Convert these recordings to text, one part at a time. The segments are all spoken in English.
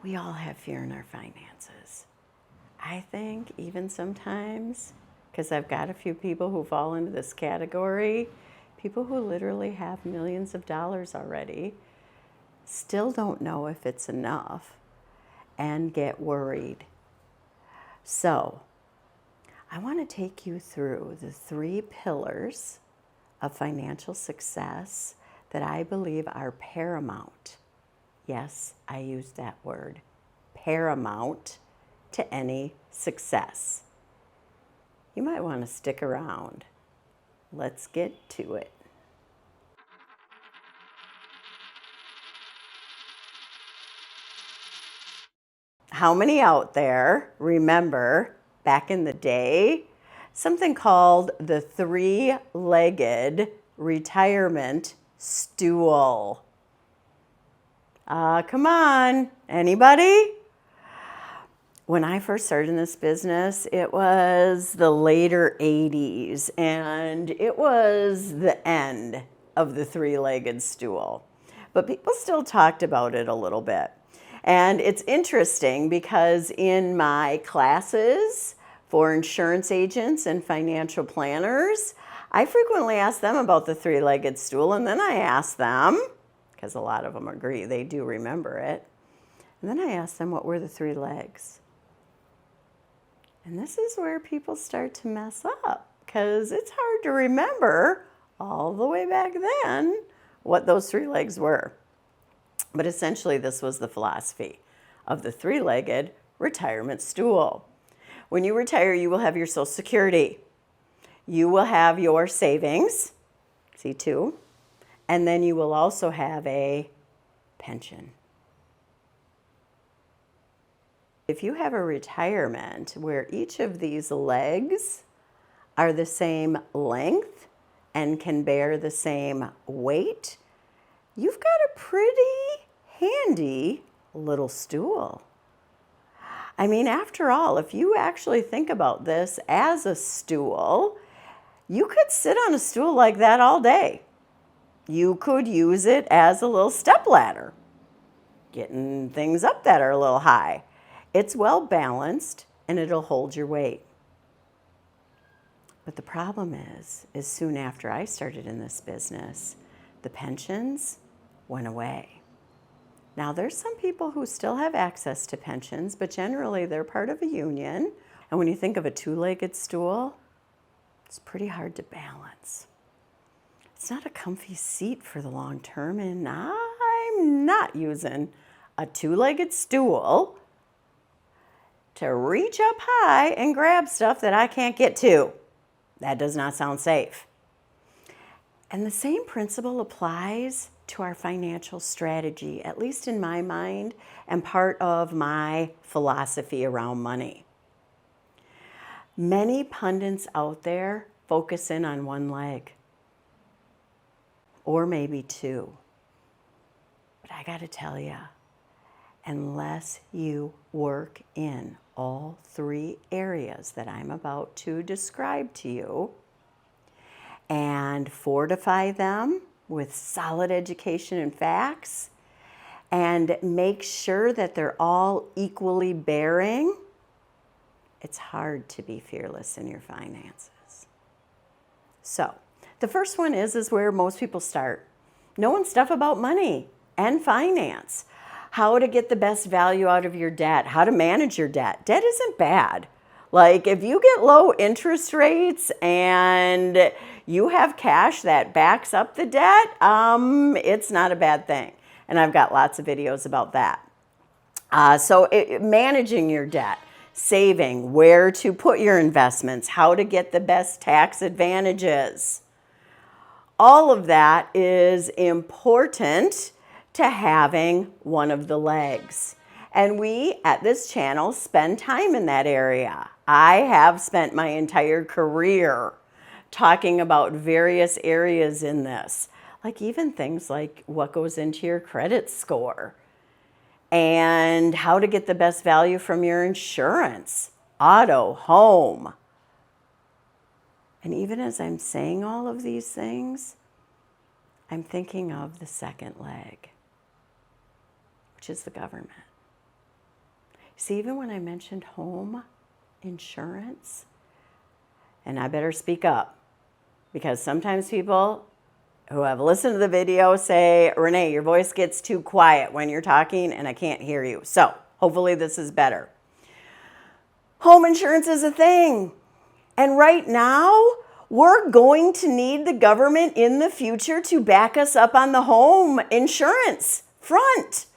We all have fear in our finances. I think even sometimes, because I've got a few people who fall into this category, people who literally have millions of dollars already, still don't know if it's enough and get worried. So, I want to take you through the 3 pillars of financial success that I believe are paramount. Yes, I use that word, paramount to any success. You might want to stick around. Let's get to it. How many out there remember back in the day something called the 3-legged retirement stool? Come on, anybody? When I first started in this business, it was the later 80s, and it was the end of the 3-legged stool. But people still talked about it a little bit. And it's interesting because in my classes for insurance agents and financial planners, I frequently ask them about the 3-legged stool, and then I ask them, because a lot of them agree, they do remember it, and then I ask them what were the 3 legs. And this is where people start to mess up, because it's hard to remember all the way back then what those 3 legs were. But essentially, this was the philosophy of the 3-legged retirement stool. When you retire, you will have your Social Security. You will have your savings, C2, and then you will also have a pension. If you have a retirement where each of these legs are the same length and can bear the same weight, you've got a pretty handy little stool. I mean, after all, if you actually think about this as a stool, you could sit on a stool like that all day. You could use it as a little stepladder, getting things up that are a little high. It's well balanced and it'll hold your weight. But the problem is soon after I started in this business, the pensions went away. Now, there's some people who still have access to pensions, but generally they're part of a union. And when you think of a 2-legged stool, it's pretty hard to balance. It's not a comfy seat for the long term, and I'm not using a 2-legged stool to reach up high and grab stuff that I can't get to. That does not sound safe. And the same principle applies to our financial strategy, at least in my mind, and part of my philosophy around money. Many pundits out there focus in on 1 leg, or maybe 2. But I gotta tell you, unless you work in all 3 areas that I'm about to describe to you and fortify them with solid education and facts and make sure that they're all equally bearing, it's hard to be fearless in your finances. So, the first one is where most people start. Knowing stuff about money and finance. How to get the best value out of your debt. How to manage your debt. Debt isn't bad. Like, if you get low interest rates and you have cash that backs up the debt, it's not a bad thing. And I've got lots of videos about that. Managing your debt, saving, where to put your investments, how to get the best tax advantages. All of that is important to having one of the legs. And we at this channel spend time in that area. I have spent my entire career talking about various areas in this, like even things like what goes into your credit score and how to get the best value from your insurance, auto, home. And even as I'm saying all of these things, I'm thinking of the second leg, which is the government. See, even when I mentioned home insurance, and I better speak up because sometimes people who have listened to the video say, Renee, your voice gets too quiet when you're talking and I can't hear you. So hopefully this is better. Home insurance is a thing. And right now, we're going to need the government in the future to back us up on the home insurance front.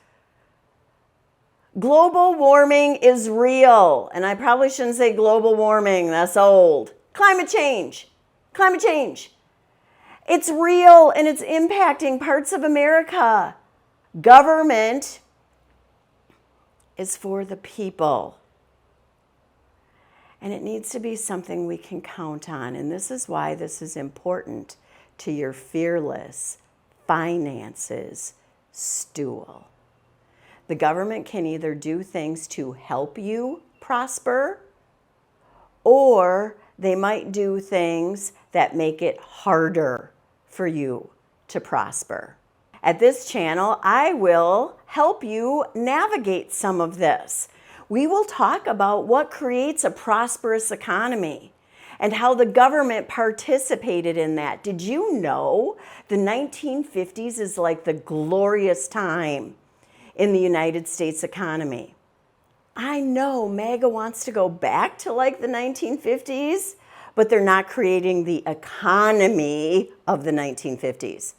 Global warming is real. And I probably shouldn't say global warming, that's old. Climate change. Climate change. It's real and it's impacting parts of America. Government is for the people. And it needs to be something we can count on. And this is why this is important to your fearless finances stool. The government can either do things to help you prosper, or they might do things that make it harder for you to prosper. At this channel, I will help you navigate some of this. We will talk about what creates a prosperous economy and how the government participated in that. Did you know the 1950s is like the glorious time in the United States economy? I know MAGA wants to go back to like the 1950s, but they're not creating the economy of the 1950s.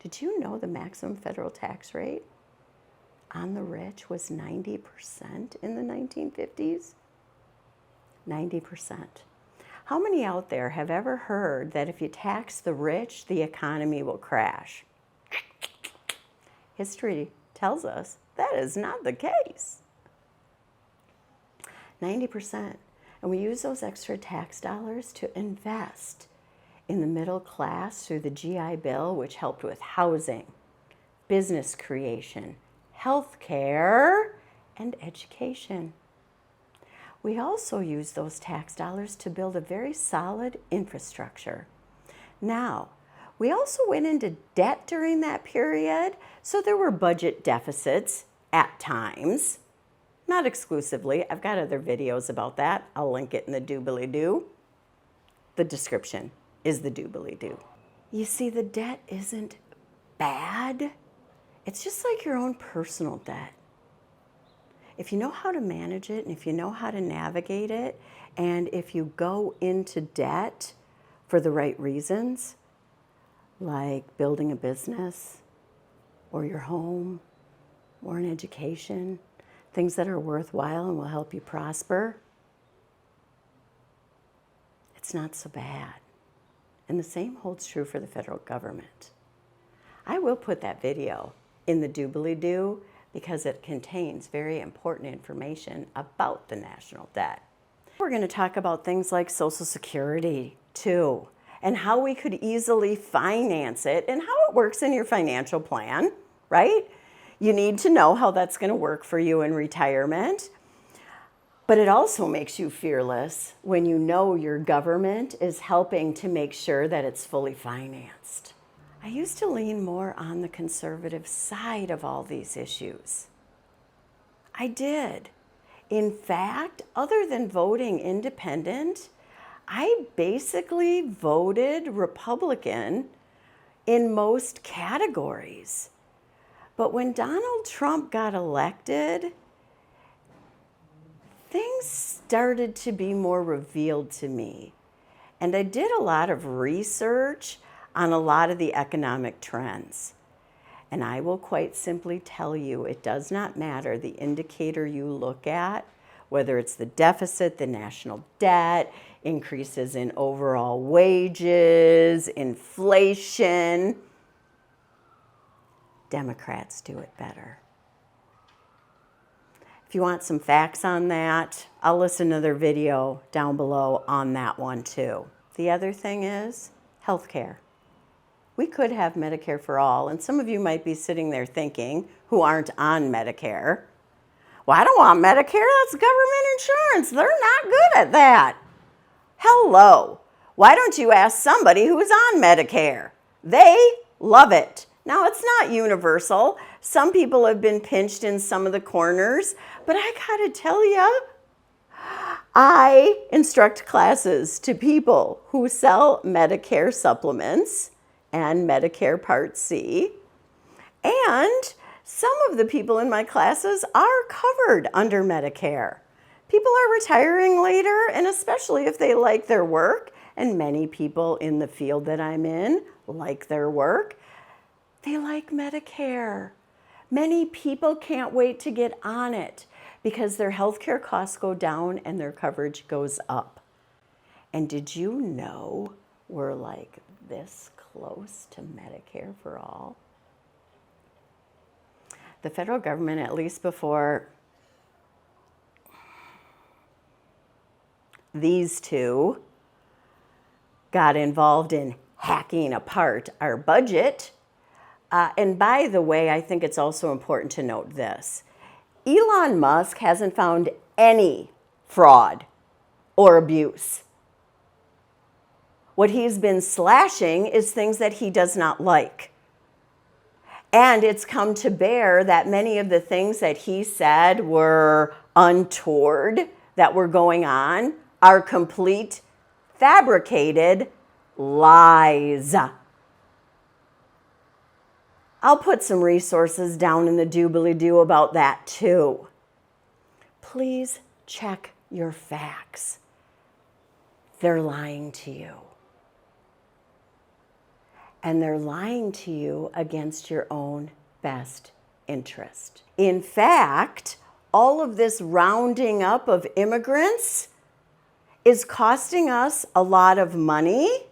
Did you know the maximum federal tax rate on the rich was 90% in the 1950s? 90%. How many out there have ever heard that if you tax the rich, the economy will crash? History tells us that is not the case. 90%. And we use those extra tax dollars to invest in the middle class through the GI Bill, which helped with housing, business creation, health care, and education. We also use those tax dollars to build a very solid infrastructure. Now, we also went into debt during that period, so there were budget deficits at times. Not exclusively. I've got other videos about that. I'll link it in the doobly-doo. The description is the doobly-doo. You see, the debt isn't bad. It's just like your own personal debt. If you know how to manage it, and if you know how to navigate it, and if you go into debt for the right reasons, like building a business, or your home, or an education, things that are worthwhile and will help you prosper, it's not so bad. And the same holds true for the federal government. I will put that video in the doobly-doo because it contains very important information about the national debt. We're going to talk about things like Social Security too, and how we could easily finance it and how it works in your financial plan, right? You need to know how that's going to work for you in retirement. But it also makes you fearless when you know your government is helping to make sure that it's fully financed. I used to lean more on the conservative side of all these issues. I did. In fact, other than voting independent, I basically voted Republican in most categories. But when Donald Trump got elected, things started to be more revealed to me. And I did a lot of research on a lot of the economic trends. And I will quite simply tell you, it does not matter the indicator you look at, whether it's the deficit, the national debt, increases in overall wages, inflation. Democrats do it better. If you want some facts on that, I'll listen to their video down below on that one too. The other thing is healthcare. We could have Medicare for all, and some of you might be sitting there thinking, who aren't on Medicare, well, I don't want Medicare, that's government insurance. They're not good at that. Hello. Why don't you ask somebody who's on Medicare? They love it. Now, it's not universal. Some people have been pinched in some of the corners, but I gotta tell you, I instruct classes to people who sell Medicare supplements and Medicare Part C, and some of the people in my classes are covered under Medicare. People are retiring later, and especially if they like their work, and many people in the field that I'm in like their work, they like Medicare. Many people can't wait to get on it because their healthcare costs go down and their coverage goes up. And did you know we're like this close to Medicare for all? The federal government, at least before these two got involved in hacking apart our budget. And by the way, I think it's also important to note this. Elon Musk hasn't found any fraud or abuse. What he's been slashing is things that he does not like. And it's come to bear that many of the things that he said were untoward, that were going on, are complete, fabricated lies. I'll put some resources down in the doobly-doo about that too. Please check your facts. They're lying to you. And they're lying to you against your own best interest. In fact, all of this rounding up of immigrants is costing us a lot of money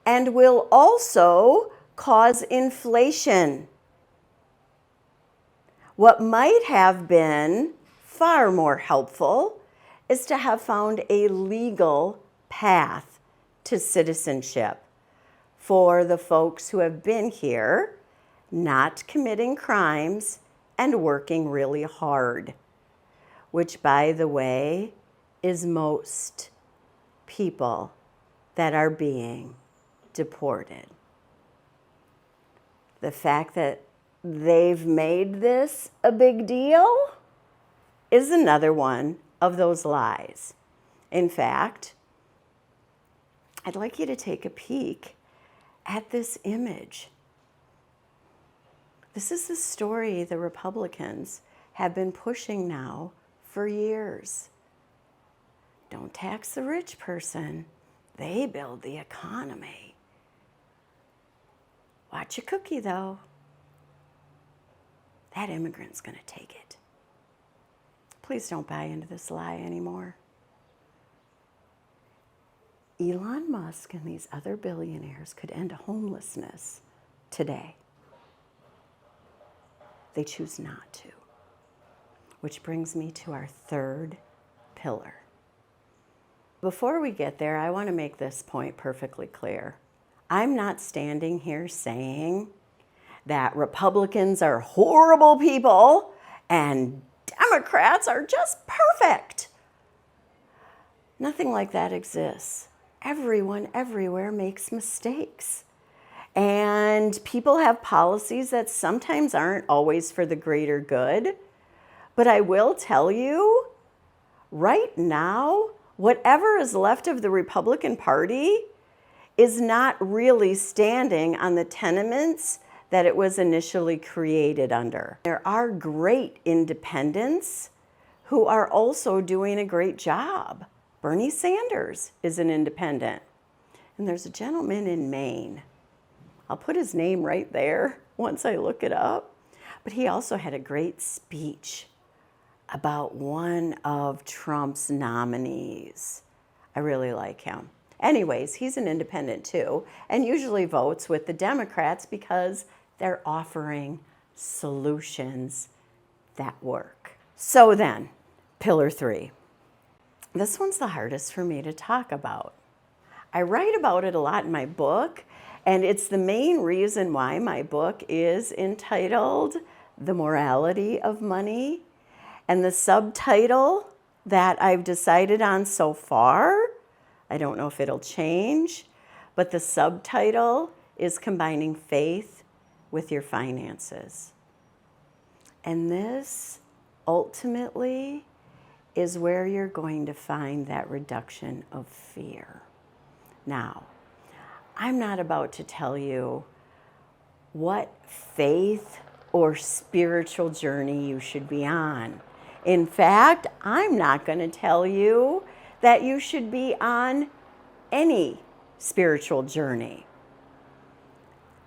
and will also cause inflation. What might have been far more helpful is to have found a legal path to citizenship for the folks who have been here, not committing crimes and working really hard, which, by the way, is most people that are being deported. The fact that they've made this a big deal is another one of those lies. In fact, I'd like you to take a peek at this image. This is the story the Republicans have been pushing now for years. Don't tax the rich person. They build the economy. Watch your cookie, though. That immigrant's going to take it. Please don't buy into this lie anymore. Elon Musk and these other billionaires could end homelessness today. They choose not to. Which brings me to our third pillar. Before we get there, I want to make this point perfectly clear. I'm not standing here saying that Republicans are horrible people and Democrats are just perfect. Nothing like that exists. Everyone everywhere makes mistakes. And people have policies that sometimes aren't always for the greater good. But I will tell you, right now, whatever is left of the Republican Party is not really standing on the tenements that it was initially created under. There are great independents who are also doing a great job. Bernie Sanders is an independent. And there's a gentleman in Maine. I'll put his name right there once I look it up. But he also had a great speech about one of Trump's nominees. I really like him. Anyways, he's an independent too, and usually votes with the Democrats because they're offering solutions that work. So then, pillar 3. This one's the hardest for me to talk about. I write about it a lot in my book, and it's the main reason why my book is entitled The Morality of Money. And the subtitle that I've decided on so far, I don't know if it'll change, but the subtitle is Combining Faith with Your Finances. And this ultimately is where you're going to find that reduction of fear. Now, I'm not about to tell you what faith or spiritual journey you should be on. In fact, I'm not going to tell you that you should be on any spiritual journey.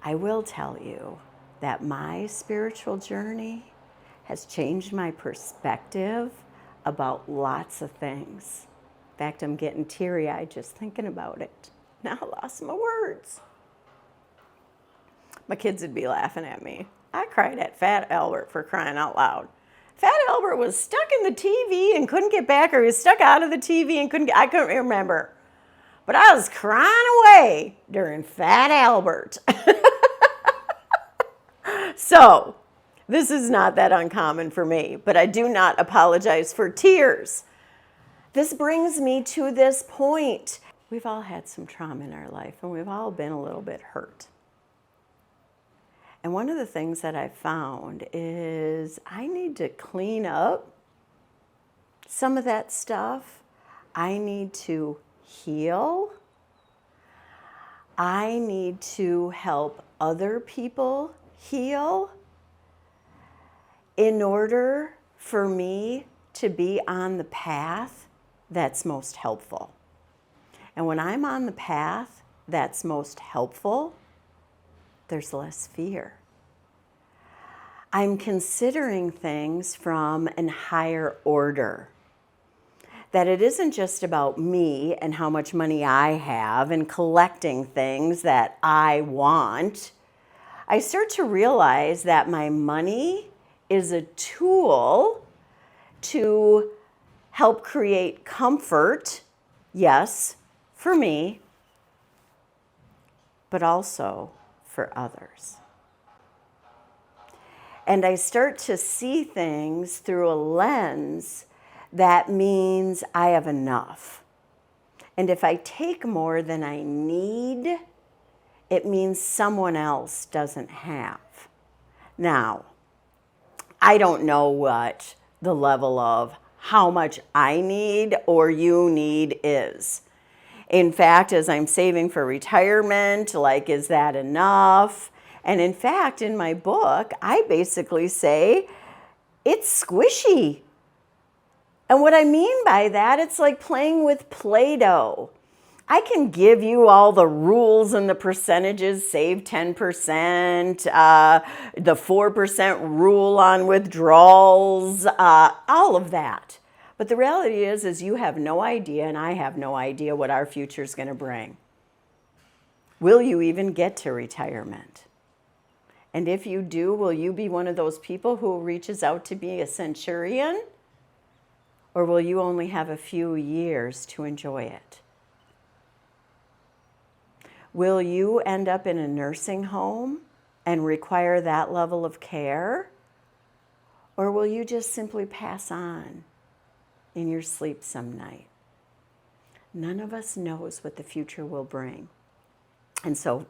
I will tell you that my spiritual journey has changed my perspective about lots of things. In fact, I'm getting teary-eyed just thinking about it. Now I lost my words. My kids would be laughing at me. I cried at Fat Albert, for crying out loud. Fat Albert was stuck in the TV and couldn't get back, or he was stuck out of the TV and I couldn't remember. But I was crying away during Fat Albert. So, this is not that uncommon for me, but I do not apologize for tears. This brings me to this point. We've all had some trauma in our life, and we've all been a little bit hurt. And one of the things that I found is I need to clean up some of that stuff. I need to heal. I need to help other people heal in order for me to be on the path that's most helpful. And when I'm on the path that's most helpful, there's less fear. I'm considering things from a higher order. That it isn't just about me and how much money I have and collecting things that I want. I start to realize that my money is a tool to help create comfort, yes, for me, but also for others. And I start to see things through a lens that means I have enough. And if I take more than I need, it means someone else doesn't have. Now, I don't know what the level of how much I need or you need is. In fact, as I'm saving for retirement, like, is that enough? And in fact, in my book, I basically say it's squishy. And what I mean by that, it's like playing with Play-Doh. I can give you all the rules and the percentages, save 10%, the 4% rule on withdrawals, all of that. But the reality is you have no idea, and I have no idea what our future is going to bring. Will you even get to retirement? And if you do, will you be one of those people who reaches out to be a centurion? Or will you only have a few years to enjoy it? Will you end up in a nursing home and require that level of care? Or will you just simply pass on in your sleep some night? None of us knows what the future will bring. And so,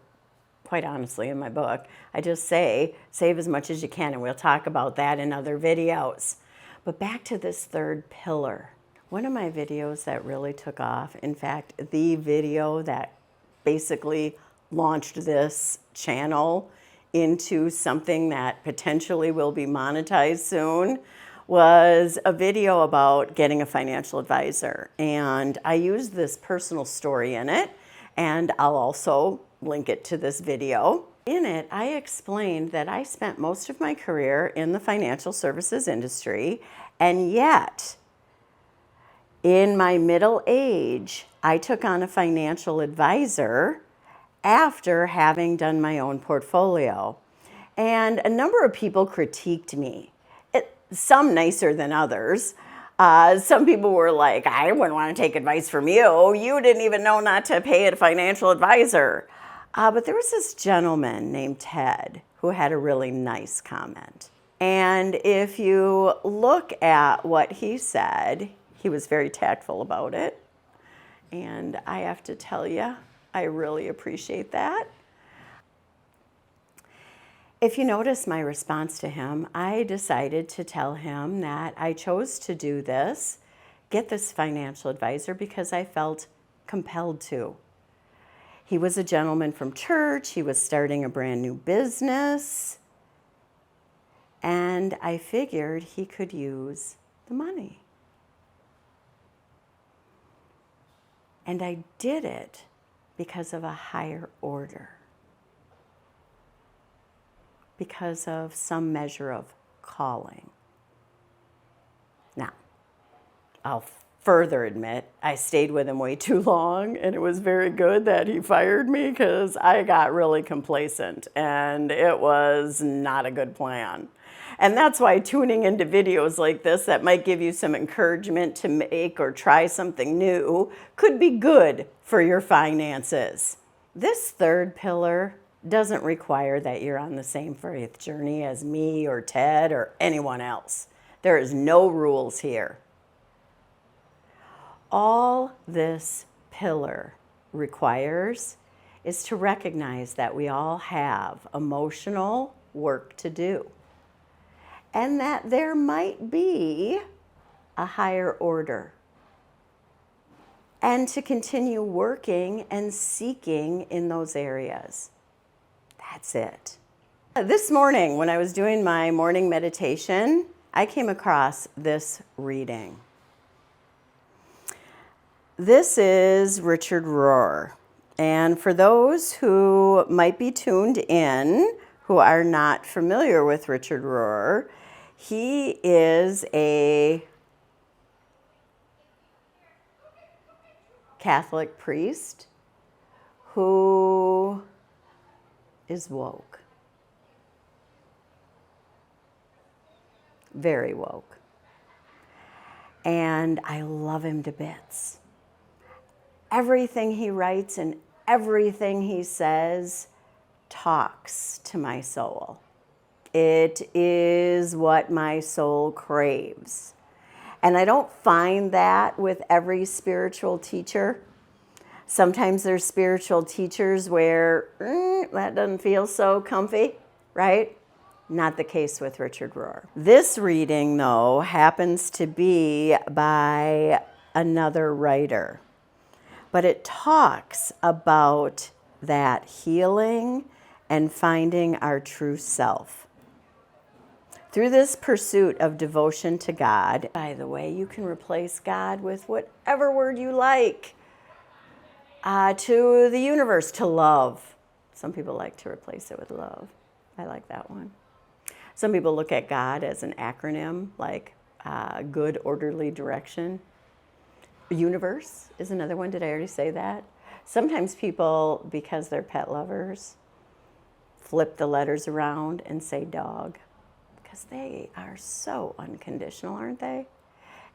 quite honestly, in my book, I just say, save as much as you can, and we'll talk about that in other videos. But back to this third pillar. One of my videos that really took off, in fact, the video that basically launched this channel into something that potentially will be monetized soon, was a video about getting a financial advisor. And I used this personal story in it, and I'll also link it to this video. In it, I explained that I spent most of my career in the financial services industry, and yet, in my middle age, I took on a financial advisor after having done my own portfolio. And a number of people critiqued me, some nicer than others. Some people were like, I wouldn't want to take advice from you. You didn't even know not to pay a financial advisor. But there was this gentleman named Ted who had a really nice comment. And if you look at what he said, he was very tactful about it. And I have to tell you, I really appreciate that. If you notice my response to him, I decided to tell him that I chose to do this, get this financial advisor, because I felt compelled to. He was a gentleman from church. He was starting a brand new business. And I figured he could use the money. And I did it because of a higher order, because of some measure of calling. Now, I'll further admit, I stayed with him way too long, and it was very good that he fired me because I got really complacent, and it was not a good plan. And that's why tuning into videos like this that might give you some encouragement to make or try something new could be good for your finances. This third pillar doesn't require that you're on the same faith journey as me or Ted or anyone else. There is no rules here. All this pillar requires is to recognize that we all have emotional work to do, and that there might be a higher order, and to continue working and seeking in those areas. That's it. This morning, when I was doing my morning meditation, I came across this reading. This is Richard Rohr. And for those who might be tuned in, who are not familiar with Richard Rohr, he is a Catholic priest who is woke. Very woke. And I love him to bits. Everything he writes and everything he says talks to my soul. It is what my soul craves. And I don't find that with every spiritual teacher. Sometimes there's spiritual teachers where that doesn't feel so comfy, right? Not the case with Richard Rohr. This reading, though, happens to be by another writer. But it talks about that healing and finding our true self. Through this pursuit of devotion to God, by the way, you can replace God with whatever word you like. To the universe, to love. Some people like to replace it with love. I like that one. Some people look at God as an acronym, like good, orderly direction. Universe is another one. Did I already say that? Sometimes people, because they're pet lovers, flip the letters around and say dog, because they are so unconditional, aren't they?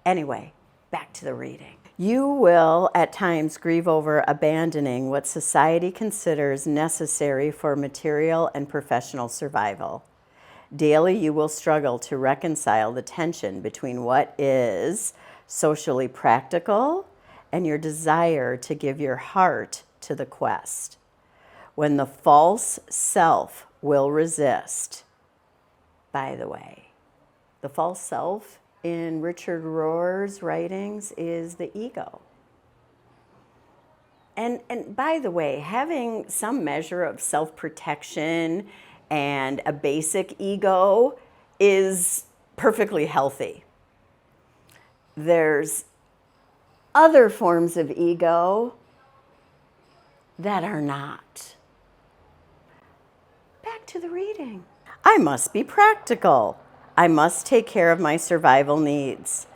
Anyway, back to the reading. You will at times grieve over abandoning what society considers necessary for material and professional survival. Daily, you will struggle to reconcile the tension between what is socially practical and your desire to give your heart to the quest. When the false self will resist. By the way, the false self in Richard Rohr's writings is the ego. And by the way, having some measure of self-protection and a basic ego is perfectly healthy. There's other forms of ego that are not. Back to the reading. I must be practical. I must take care of my survival needs.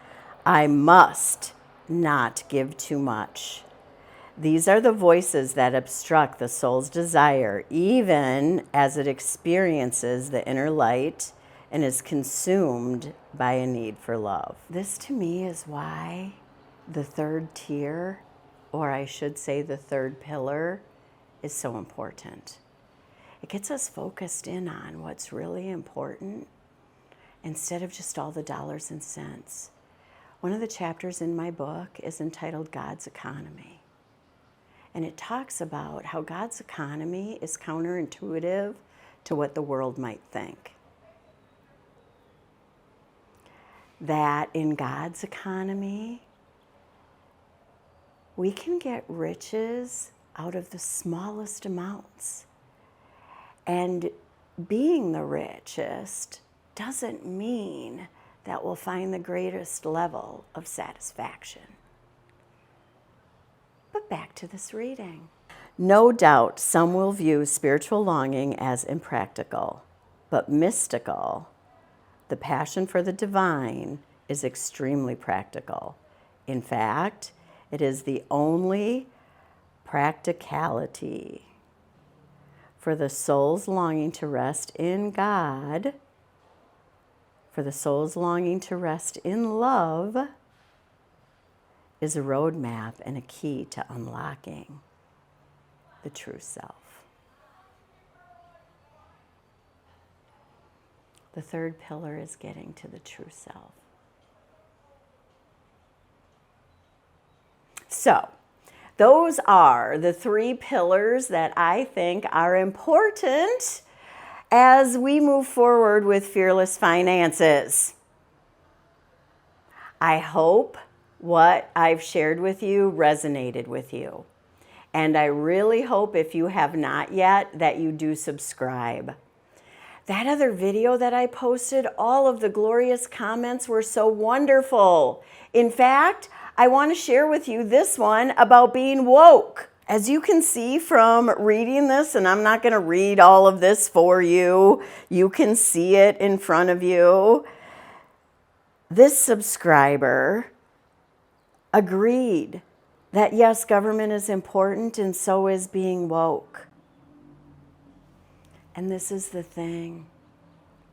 I must not give too much. These are the voices that obstruct the soul's desire, even as it experiences the inner light and is consumed by a need for love. This to me is why the third tier, or I should say the third pillar, is so important. It gets us focused in on what's really important instead of just all the dollars and cents. One of the chapters in my book is entitled God's Economy. And it talks about how God's economy is counterintuitive to what the world might think. That in God's economy, we can get riches out of the smallest amounts. And being the richest doesn't mean that we'll find the greatest level of satisfaction. But back to this reading. No doubt some will view spiritual longing as impractical, but mystical. The passion for the divine is extremely practical. In fact, it is the only practicality. For the soul's longing to rest in God, for the soul's longing to rest in love, is a roadmap and a key to unlocking the true self. The third pillar is getting to the true self. So, those are the 3 pillars that I think are important as we move forward with Fearless Finances. I hope what I've shared with you resonated with you. And I really hope, if you have not yet, that you do subscribe. That other video that I posted, all of the glorious comments were so wonderful. In fact, I want to share with you this one about being woke. As you can see from reading this, and I'm not going to read all of this for you, you can see it in front of you. This subscriber agreed that yes, government is important and so is being woke. And this is the thing.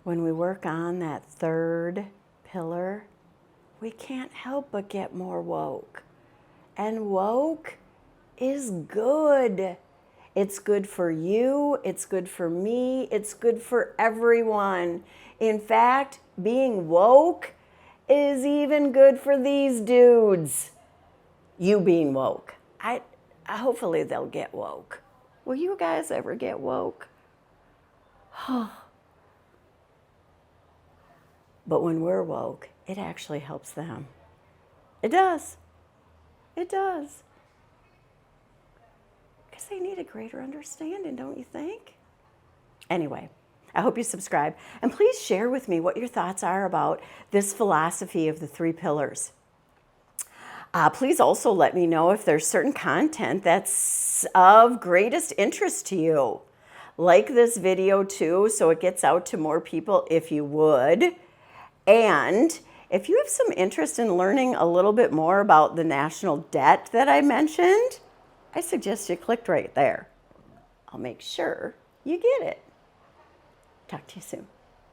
When we work on that third pillar, we can't help but get more woke. And woke is good. It's good for you. It's good for me. It's good for everyone. In fact, being woke is even good for these dudes. You being woke. Hopefully they'll get woke. Will you guys ever get woke? But when we're woke, it actually helps them. It does. It does. Because they need a greater understanding, don't you think? Anyway, I hope you subscribe. And please share with me what your thoughts are about this philosophy of the 3 pillars. Please also let me know if there's certain content that's of greatest interest to you. Like this video too, so it gets out to more people if you would. And if you have some interest in learning a little bit more about the national debt that I mentioned, I suggest you click right there. I'll make sure you get it. Talk to you soon.